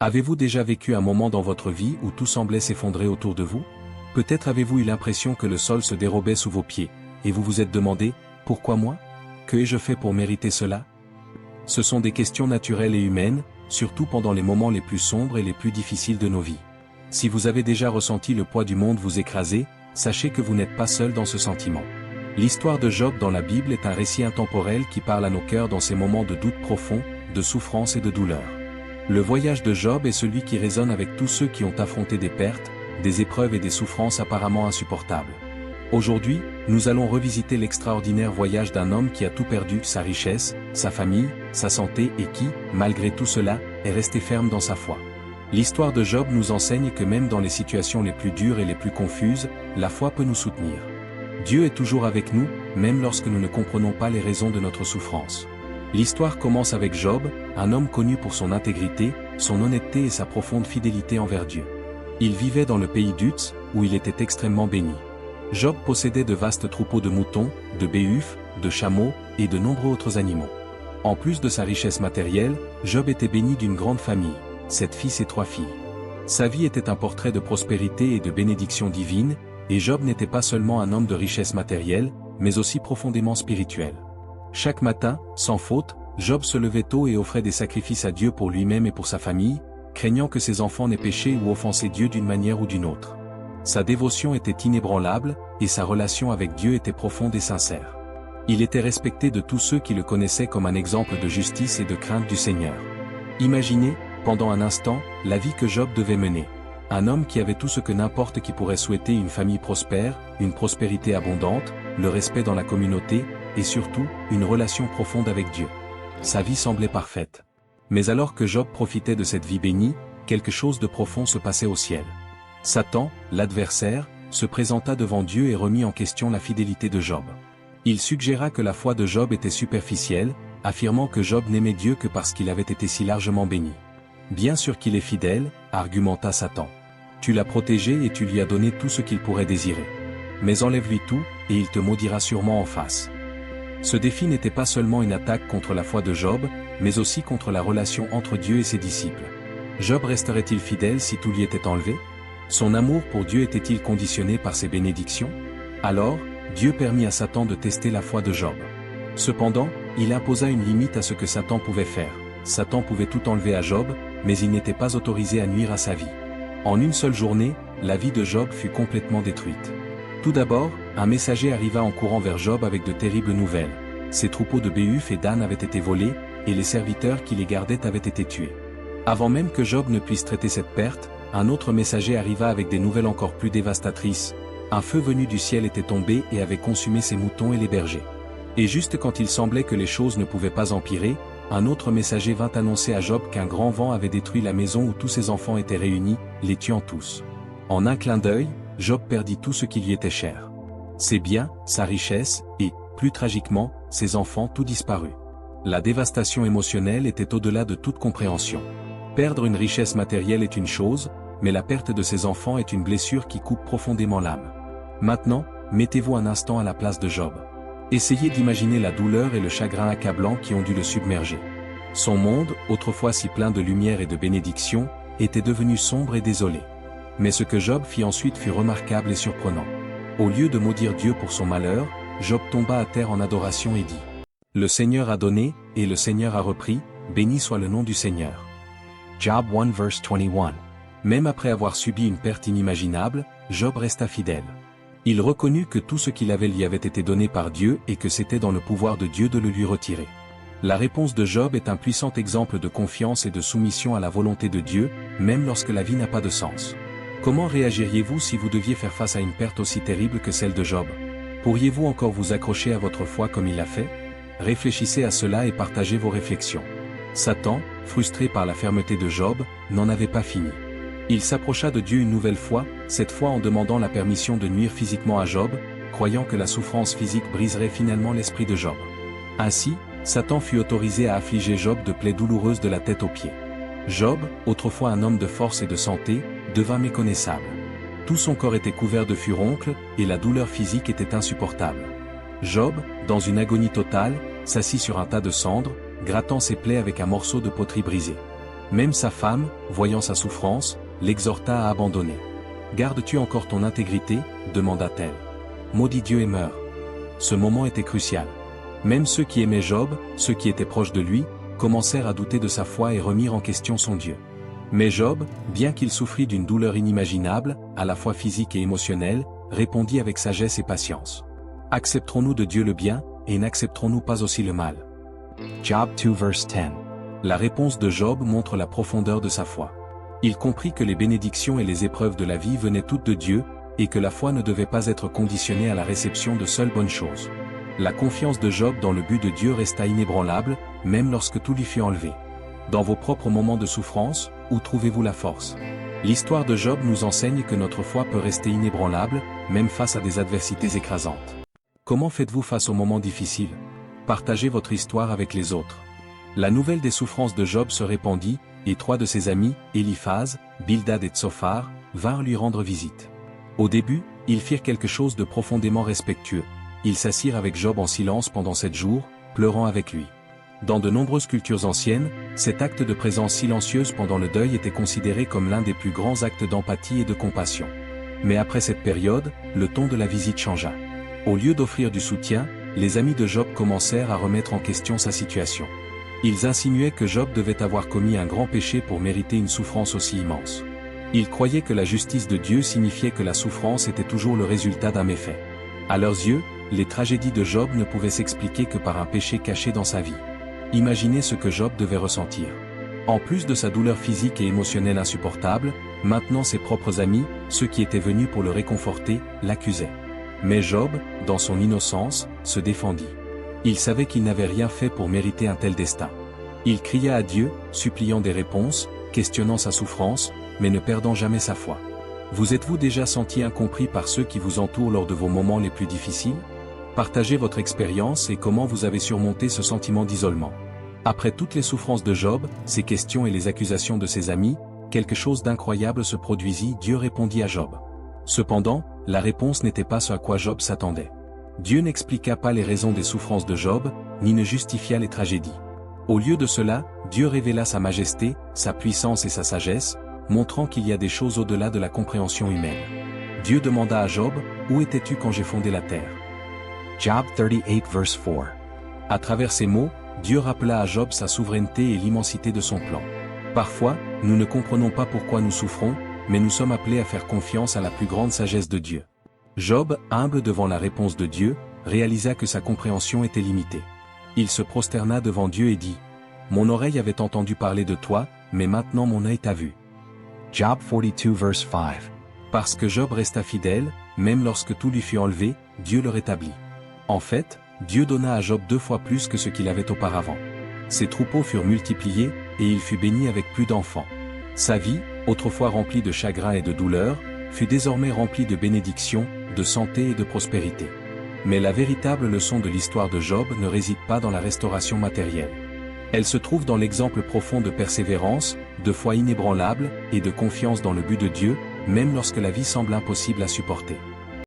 Avez-vous déjà vécu un moment dans votre vie où tout semblait s'effondrer autour de vous? Peut-être avez-vous eu l'impression que le sol se dérobait sous vos pieds, et vous vous êtes demandé, pourquoi moi? Que ai-je fait pour mériter cela? Ce sont des questions naturelles et humaines, surtout pendant les moments les plus sombres et les plus difficiles de nos vies. Si vous avez déjà ressenti le poids du monde vous écraser, sachez que vous n'êtes pas seul dans ce sentiment. L'histoire de Job dans la Bible est un récit intemporel qui parle à nos cœurs dans ces moments de doute profond, de souffrance et de douleur. Le voyage de Job est celui qui résonne avec tous ceux qui ont affronté des pertes, des épreuves et des souffrances apparemment insupportables. Aujourd'hui, nous allons revisiter l'extraordinaire voyage d'un homme qui a tout perdu, sa richesse, sa famille, sa santé et qui, malgré tout cela, est resté ferme dans sa foi. L'histoire de Job nous enseigne que même dans les situations les plus dures et les plus confuses, la foi peut nous soutenir. Dieu est toujours avec nous, même lorsque nous ne comprenons pas les raisons de notre souffrance. L'histoire commence avec Job, un homme connu pour son intégrité, son honnêteté et sa profonde fidélité envers Dieu. Il vivait dans le pays d'Uz, où il était extrêmement béni. Job possédait de vastes troupeaux de moutons, de béhufs, de chameaux, et de nombreux autres animaux. En plus de sa richesse matérielle, Job était béni d'une grande famille, 7 fils et 3 filles. Sa vie était un portrait de prospérité et de bénédiction divine, et Job n'était pas seulement un homme de richesse matérielle, mais aussi profondément spirituel. Chaque matin, sans faute, Job se levait tôt et offrait des sacrifices à Dieu pour lui-même et pour sa famille, craignant que ses enfants n'aient péché ou offensé Dieu d'une manière ou d'une autre. Sa dévotion était inébranlable, et sa relation avec Dieu était profonde et sincère. Il était respecté de tous ceux qui le connaissaient comme un exemple de justice et de crainte du Seigneur. Imaginez, pendant un instant, la vie que Job devait mener. Un homme qui avait tout ce que n'importe qui pourrait souhaiter, une famille prospère, une prospérité abondante, le respect dans la communauté, et surtout, une relation profonde avec Dieu. Sa vie semblait parfaite. Mais alors que Job profitait de cette vie bénie, quelque chose de profond se passait au ciel. Satan, l'adversaire, se présenta devant Dieu et remit en question la fidélité de Job. Il suggéra que la foi de Job était superficielle, affirmant que Job n'aimait Dieu que parce qu'il avait été si largement béni. Bien sûr qu'il est fidèle, argumenta Satan. Tu l'as protégé et tu lui as donné tout ce qu'il pourrait désirer. Mais enlève-lui tout, et il te maudira sûrement en face. Ce défi n'était pas seulement une attaque contre la foi de Job, mais aussi contre la relation entre Dieu et ses disciples. Job resterait-il fidèle si tout lui était enlevé? Son amour pour Dieu était-il conditionné par ses bénédictions? Alors, Dieu permit à Satan de tester la foi de Job. Cependant, il imposa une limite à ce que Satan pouvait faire. Satan pouvait tout enlever à Job, mais il n'était pas autorisé à nuire à sa vie. En une seule journée, la vie de Job fut complètement détruite. Tout d'abord, un messager arriva en courant vers Job avec de terribles nouvelles. Ses troupeaux de béhufs et d'ânes avaient été volés, et les serviteurs qui les gardaient avaient été tués. Avant même que Job ne puisse traiter cette perte, un autre messager arriva avec des nouvelles encore plus dévastatrices. Un feu venu du ciel était tombé et avait consumé ses moutons et les bergers. Et juste quand il semblait que les choses ne pouvaient pas empirer, un autre messager vint annoncer à Job qu'un grand vent avait détruit la maison où tous ses enfants étaient réunis, les tuant tous. En un clin d'œil, Job perdit tout ce qui lui était cher. Ses biens, sa richesse, et, plus tragiquement, ses enfants, tout disparu. La dévastation émotionnelle était au-delà de toute compréhension. Perdre une richesse matérielle est une chose, mais la perte de ses enfants est une blessure qui coupe profondément l'âme. Maintenant, mettez-vous un instant à la place de Job. Essayez d'imaginer la douleur et le chagrin accablant qui ont dû le submerger. Son monde, autrefois si plein de lumière et de bénédiction, était devenu sombre et désolé. Mais ce que Job fit ensuite fut remarquable et surprenant. Au lieu de maudire Dieu pour son malheur, Job tomba à terre en adoration et dit : « Le Seigneur a donné, et le Seigneur a repris, béni soit le nom du Seigneur. » Job 1 verse 21. Même après avoir subi une perte inimaginable, Job resta fidèle. Il reconnut que tout ce qu'il avait lui avait été donné par Dieu et que c'était dans le pouvoir de Dieu de le lui retirer. La réponse de Job est un puissant exemple de confiance et de soumission à la volonté de Dieu, même lorsque la vie n'a pas de sens. Comment réagiriez-vous si vous deviez faire face à une perte aussi terrible que celle de Job? Pourriez-vous encore vous accrocher à votre foi comme il l'a fait? Réfléchissez à cela et partagez vos réflexions. Satan, frustré par la fermeté de Job, n'en avait pas fini. Il s'approcha de Dieu une nouvelle fois, cette fois en demandant la permission de nuire physiquement à Job, croyant que la souffrance physique briserait finalement l'esprit de Job. Ainsi, Satan fut autorisé à affliger Job de plaies douloureuses de la tête aux pieds. Job, autrefois un homme de force et de santé, devint méconnaissable. Tout son corps était couvert de furoncles, et la douleur physique était insupportable. Job, dans une agonie totale, s'assit sur un tas de cendres, grattant ses plaies avec un morceau de poterie brisée. Même sa femme, voyant sa souffrance, l'exhorta à abandonner. « Gardes-tu encore ton intégrité ?» demanda-t-elle. « Maudit Dieu et meurs. » Ce moment était crucial. Même ceux qui aimaient Job, ceux qui étaient proches de lui, commencèrent à douter de sa foi et remirent en question son Dieu. Mais Job, bien qu'il souffrit d'une douleur inimaginable, à la fois physique et émotionnelle, répondit avec sagesse et patience. Accepterons-nous de Dieu le bien, et n'accepterons-nous pas aussi le mal? Job 2 verse 10. La réponse de Job montre la profondeur de sa foi. Il comprit que les bénédictions et les épreuves de la vie venaient toutes de Dieu, et que la foi ne devait pas être conditionnée à la réception de seules bonnes choses. La confiance de Job dans le but de Dieu resta inébranlable, même lorsque tout lui fut enlevé. Dans vos propres moments de souffrance, où trouvez-vous la force? L'histoire de Job nous enseigne que notre foi peut rester inébranlable, même face à des adversités écrasantes. Comment faites-vous face aux moments difficiles? Partagez votre histoire avec les autres. La nouvelle des souffrances de Job se répandit, et 3 de ses amis, Éliphaz, Bildad et Tsophar, vinrent lui rendre visite. Au début, ils firent quelque chose de profondément respectueux. Ils s'assirent avec Job en silence pendant 7 jours, pleurant avec lui. Dans de nombreuses cultures anciennes, cet acte de présence silencieuse pendant le deuil était considéré comme l'un des plus grands actes d'empathie et de compassion. Mais après cette période, le ton de la visite changea. Au lieu d'offrir du soutien, les amis de Job commencèrent à remettre en question sa situation. Ils insinuaient que Job devait avoir commis un grand péché pour mériter une souffrance aussi immense. Ils croyaient que la justice de Dieu signifiait que la souffrance était toujours le résultat d'un méfait. À leurs yeux, les tragédies de Job ne pouvaient s'expliquer que par un péché caché dans sa vie. Imaginez ce que Job devait ressentir. En plus de sa douleur physique et émotionnelle insupportable, maintenant ses propres amis, ceux qui étaient venus pour le réconforter, l'accusaient. Mais Job, dans son innocence, se défendit. Il savait qu'il n'avait rien fait pour mériter un tel destin. Il cria à Dieu, suppliant des réponses, questionnant sa souffrance, mais ne perdant jamais sa foi. Vous êtes-vous déjà senti incompris par ceux qui vous entourent lors de vos moments les plus difficiles? Partagez votre expérience et comment vous avez surmonté ce sentiment d'isolement. Après toutes les souffrances de Job, ses questions et les accusations de ses amis, quelque chose d'incroyable se produisit. Dieu répondit à Job. Cependant, la réponse n'était pas ce à quoi Job s'attendait. Dieu n'expliqua pas les raisons des souffrances de Job, ni ne justifia les tragédies. Au lieu de cela, Dieu révéla sa majesté, sa puissance et sa sagesse, montrant qu'il y a des choses au-delà de la compréhension humaine. Dieu demanda à Job, « Où étais-tu quand j'ai fondé la terre » Job 38 verse 4. À travers ces mots, Dieu rappela à Job sa souveraineté et l'immensité de son plan. Parfois, nous ne comprenons pas pourquoi nous souffrons, mais nous sommes appelés à faire confiance à la plus grande sagesse de Dieu. Job, humble devant la réponse de Dieu, réalisa que sa compréhension était limitée. Il se prosterna devant Dieu et dit, « Mon oreille avait entendu parler de toi, mais maintenant mon œil t'a vu. » Job 42 verse 5. Parce que Job resta fidèle, même lorsque tout lui fut enlevé, Dieu le rétablit. En fait, Dieu donna à Job 2 fois plus que ce qu'il avait auparavant. Ses troupeaux furent multipliés, et il fut béni avec plus d'enfants. Sa vie, autrefois remplie de chagrin et de douleur, fut désormais remplie de bénédictions, de santé et de prospérité. Mais la véritable leçon de l'histoire de Job ne réside pas dans la restauration matérielle. Elle se trouve dans l'exemple profond de persévérance, de foi inébranlable, et de confiance dans le but de Dieu, même lorsque la vie semble impossible à supporter.